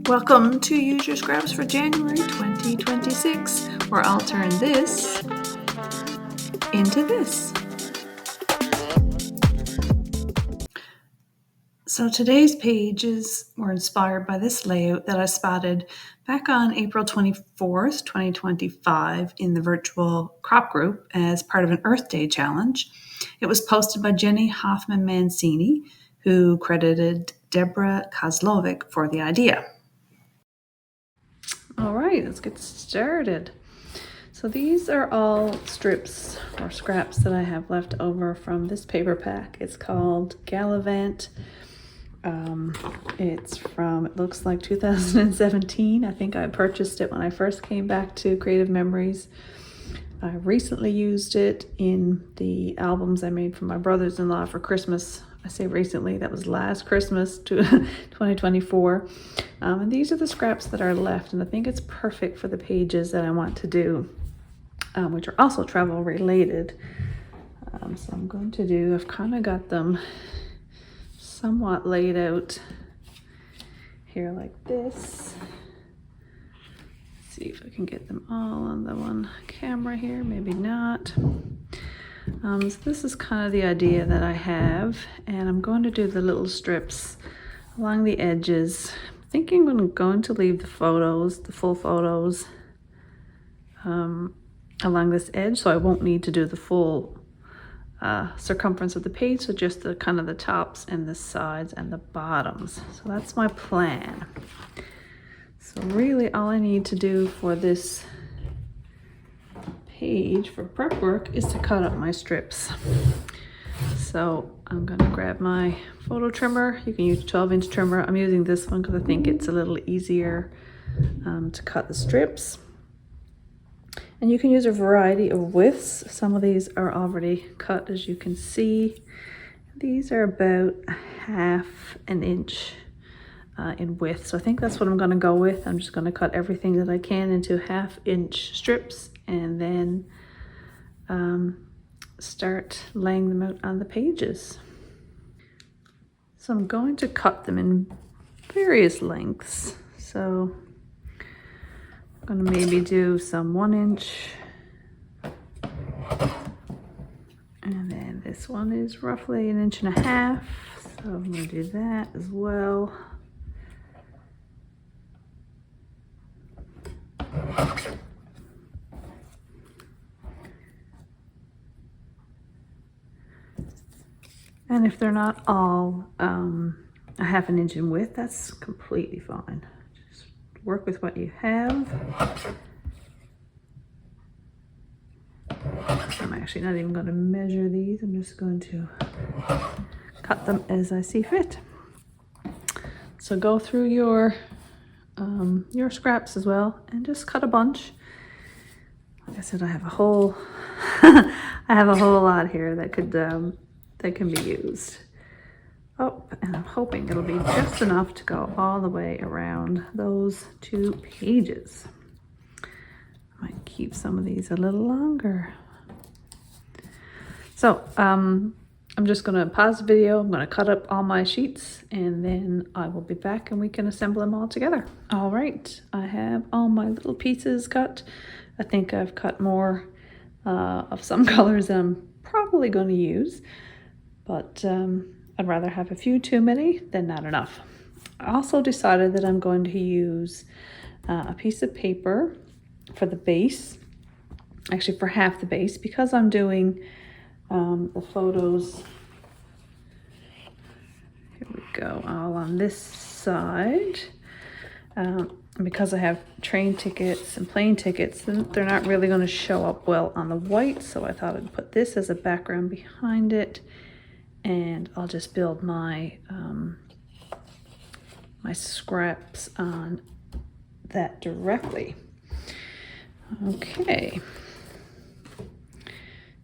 Welcome to Use Your Scraps for January 2026, where I'll turn this into this. So today's pages were inspired by this layout that I spotted back on April 24th, 2025 in the virtual crop group as part of an Earth Day challenge. It was posted by Jenny Hoffman Mancini, who credited Deborah Kozlovic for the idea. All right, let's get started. So these are all strips or scraps that I have left over from this paper pack. It's called Gallivant. It's from, it looks like 2017. I think I purchased it when I first came back to Creative Memories. I recently used it in the albums I made for my brothers-in-law for Christmas. I say recently, that was last Christmas to 2024. And these are the scraps that are left, and I think it's perfect for the pages that I want to do, which are also travel related. So I'm going to do, I've kind of got them somewhat laid out here like this. Let's see if I can get them all on the one camera here, maybe not. So this is kind of the idea that I have, and I'm going to do the little strips along the edges. I'm thinking I'm going to leave the photos, the full photos, along this edge, so I won't need to do the full circumference of the page, so just the kind of the tops and the sides and the bottoms. So that's my plan. So really all I need to do for this page for prep work is to cut up my strips. So I'm going to grab my photo trimmer. You can use a 12-inch trimmer. I'm using this one because I think it's a little easier to cut the strips. And you can use a variety of widths. Some of these are already cut, as you can see. These are about 1/2 inch in width. So I think that's what I'm going to go with. I'm just going to cut everything that I can into 1/2 inch strips and then start laying them out on the pages. So I'm going to cut them in various lengths. So I'm going to maybe do some 1 inch, and then this one is roughly 1.5 inches, so I'm going to do that as well. And if they're not all 1/2 inch in width, that's completely fine. Just work with what you have. I'm actually not even going to measure these. I'm just going to cut them as I see fit. So go through your scraps as well and just cut a bunch. Like I said, I have a whole I have a whole lot here that could that can be used. Oh, and I'm hoping it'll be just enough to go all the way around those 2 pages. I might keep some of these a little longer. So I'm just going to pause the video. I'm going to cut up all my sheets, and then I will be back and we can assemble them all together. All right, I have all my little pieces cut. I think I've cut more of some colors than I'm probably going to use, but I'd rather have a few too many than not enough. I also decided that I'm going to use a piece of paper for the base, actually for half the base, because I'm doing the photos, here we go, all on this side. Because I have train tickets and plane tickets, they're not really going to show up well on the white, so I thought I'd put this as a background behind it, and I'll just build my my scraps on that directly. Okay,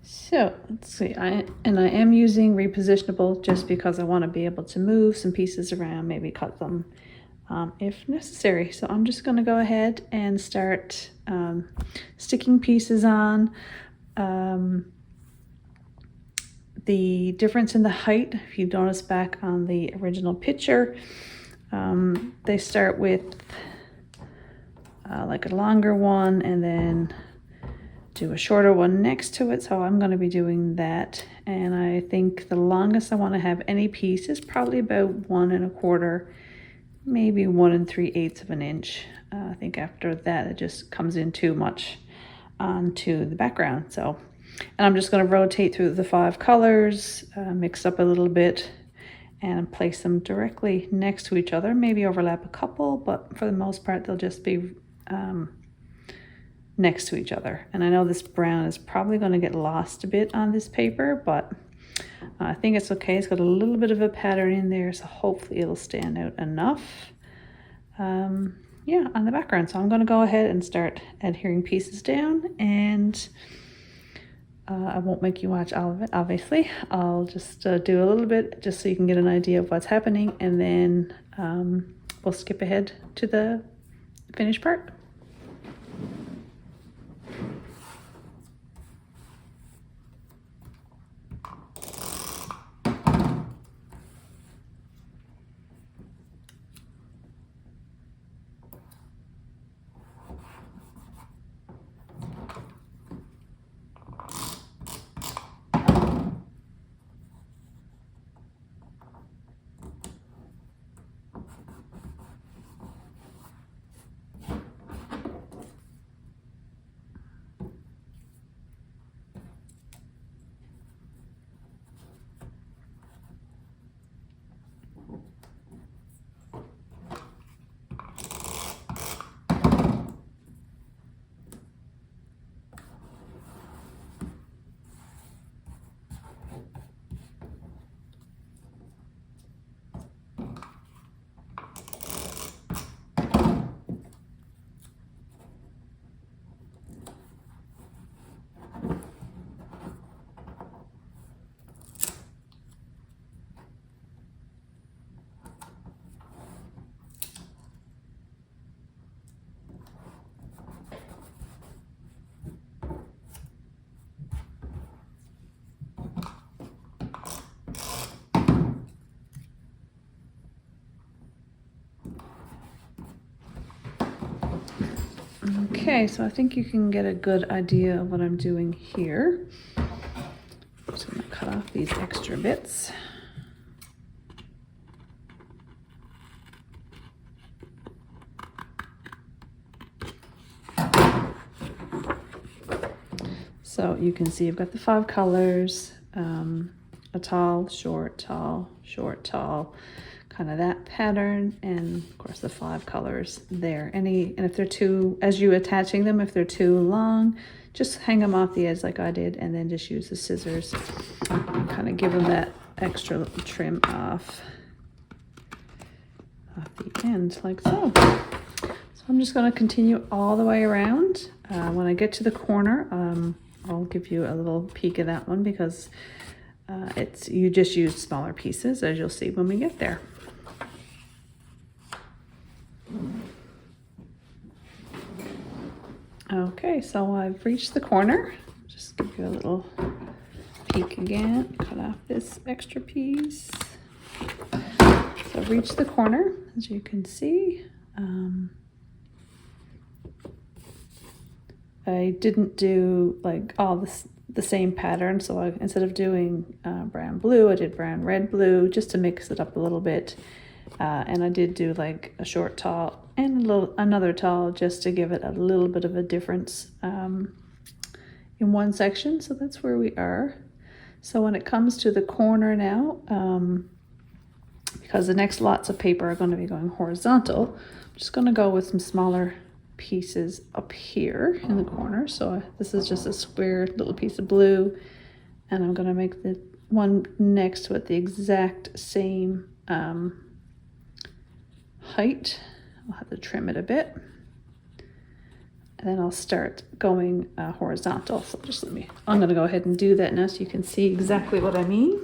so let's see, I am using repositionable just because I want to be able to move some pieces around, maybe cut them if necessary. So I'm just going to go ahead and start sticking pieces on. The difference in the height, if you notice back on the original picture, They start with like a longer one and then do a shorter one next to it. So I'm going to be doing that. And I think the longest I want to have any piece is probably about 1 1/4, maybe 1 3/8 of an inch. I think after that it just comes in too much onto the background. So, and I'm just going to rotate through the 5 colors, mix up a little bit, and place them directly next to each other. Maybe overlap a couple, but for the most part they'll just be next to each other. And I know this brown is probably going to get lost a bit on this paper, but I think it's okay. It's got a little bit of a pattern in there, so hopefully it'll stand out enough. Yeah, on the background. So I'm going to go ahead and start adhering pieces down, and I won't make you watch all of it, obviously. I'll just do a little bit just so you can get an idea of what's happening, and then we'll skip ahead to the finished part. Okay, so I think you can get a good idea of what I'm doing here. I'm just going to cut off these extra bits. So you can see I've got the 5 colors, a tall, short, tall, short, tall, kind of that pattern, and of course the 5 colors there. And if they're too, as you attaching them, if they're too long, just hang them off the edge like I did, and then just use the scissors and kind of give them that extra little trim off the end like so. So I'm just going to continue all the way around. When I get to the corner, I'll give you a little peek of that one because you just use smaller pieces, as you'll see when we get there. Okay, so I've reached the corner. Just give you a little peek again. Cut off this extra piece. So I've reached the corner, as you can see. I didn't do like all the same pattern, so instead of doing brown blue, I did brown red blue just to mix it up a little bit. And I did do like a short tall and another tall just to give it a little bit of a difference in one section. So that's where we are. So when it comes to the corner now, because the next lots of paper are going to be going horizontal, I'm just going to go with some smaller pieces up here in the corner. So this is just a square little piece of blue, and I'm going to make the one next to it the exact same height. I'll have to trim it a bit, and then I'll start going horizontal. So I'm going to go ahead and do that now so you can see exactly what I mean.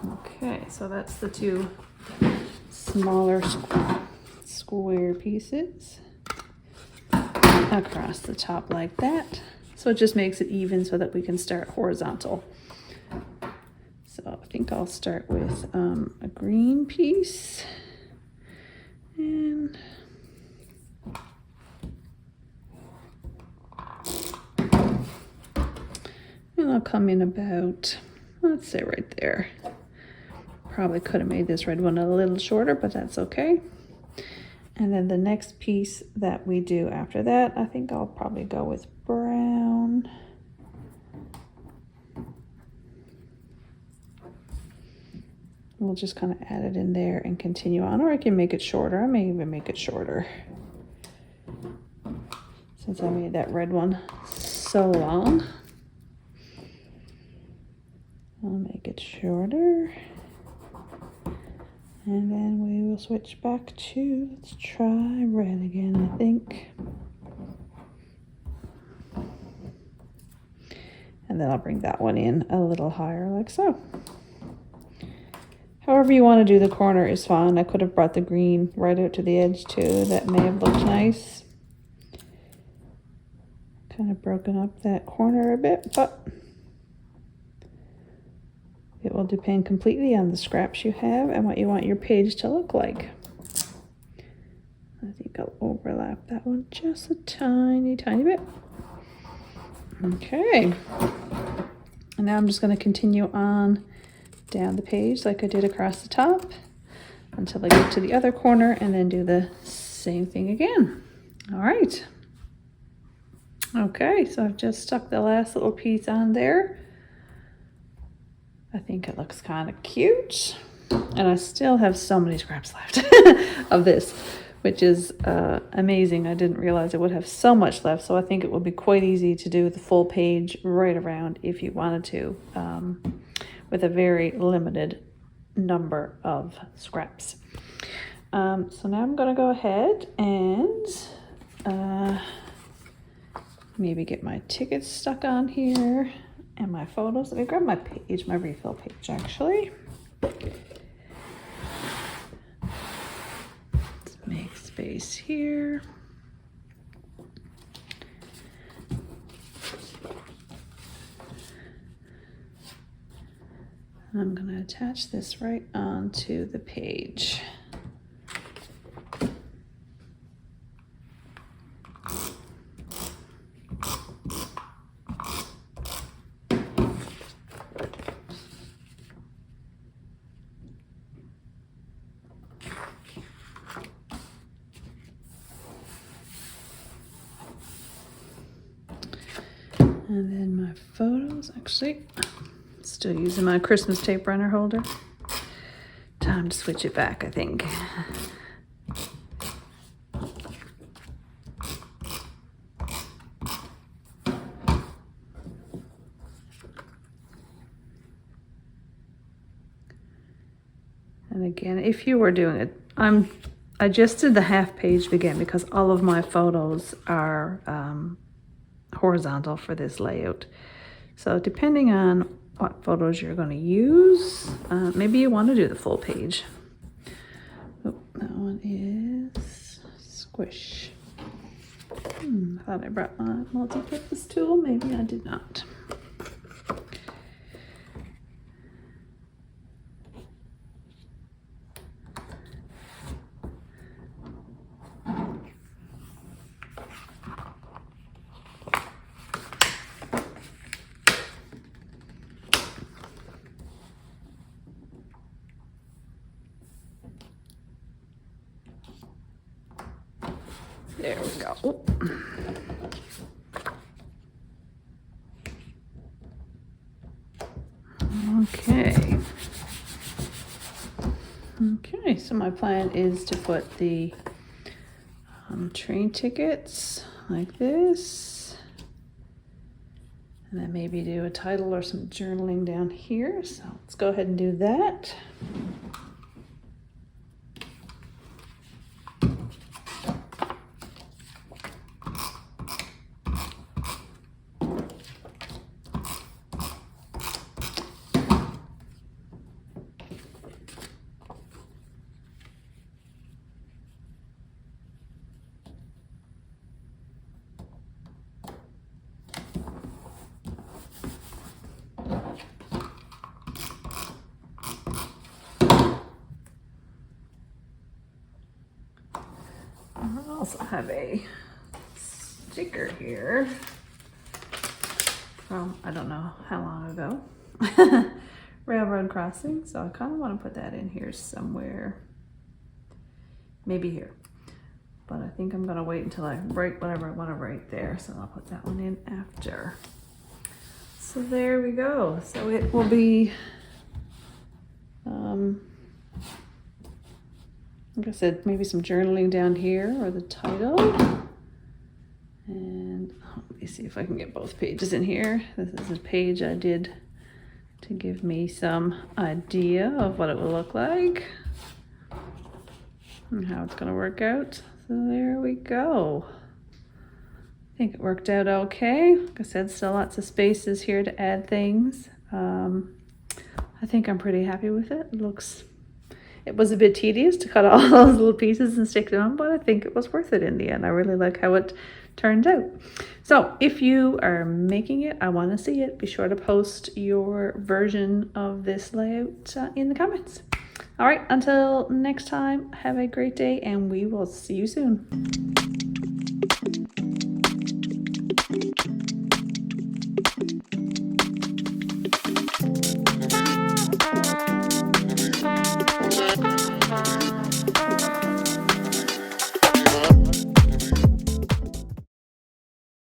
Okay, so that's the 2 smaller square pieces across the top like that. So it just makes it even so that we can start horizontal. So I think I'll start with a green piece, and I'll come in about, let's say right there. Probably could have made this red one a little shorter, but that's okay. And then the next piece that we do after that, I think I'll probably go with brown. We'll just kind of add it in there and continue on, or I can make it shorter. I may even make it shorter, since I made that red one so long. I'll make it shorter. And then we will switch back to, let's try red again, I think. And then I'll bring that one in a little higher like so. However you want to do the corner is fine. I could have brought the green right out to the edge too. That may have looked nice. Kind of broken up that corner a bit, but it will depend completely on the scraps you have and what you want your page to look like. I think I'll overlap that one just a tiny bit. Okay. And now I'm just going to continue on down the page like I did across the top until I get to the other corner, and then do the same thing again. All right. Okay, so I've just stuck the last little piece on there. I think it looks kind of cute, and I still have so many scraps left of this, which is amazing. I didn't realize I would have so much left, so I think it will be quite easy to do the full page right around if you wanted to, with a very limited number of scraps. So now I'm going to go ahead and maybe get my tickets stuck on here. And my photos. Let me grab my page, my refill page actually. Let's make space here. And I'm going to attach this right onto the page. And then my photos, actually, still using my Christmas tape runner holder. Time to switch it back, I think. And again, if you were doing it, I just did the half page again because all of my photos are horizontal for this layout. So depending on what photos you're going to use, maybe you want to do the full page. Oh, that one is squish. I thought I brought my multi-purpose tool. Maybe I did not. There we go. Oh. Okay. Okay, so my plan is to put the train tickets like this. And then maybe do a title or some journaling down here. So let's go ahead and do that. also have a sticker here from, I don't know how long ago, railroad crossing. So I kind of want to put that in here somewhere, maybe here. But I think I'm going to wait until I write whatever I want to write there. So I'll put that one in after. So there we go. So it will be, like I said, maybe some journaling down here or the title. And let me see if I can get both pages in here. This is a page I did to give me some idea of what it will look like and how it's going to work out. So there we go. I think it worked out okay. Like I said, still lots of spaces here to add things. I think I'm pretty happy with it. It was a bit tedious to cut all those little pieces and stick them on, but I think it was worth it in the end. I really like how it turned out. So if you are making it, I want to see it. Be sure to post your version of this layout in the comments. All right, until next time, have a great day and we will see you soon.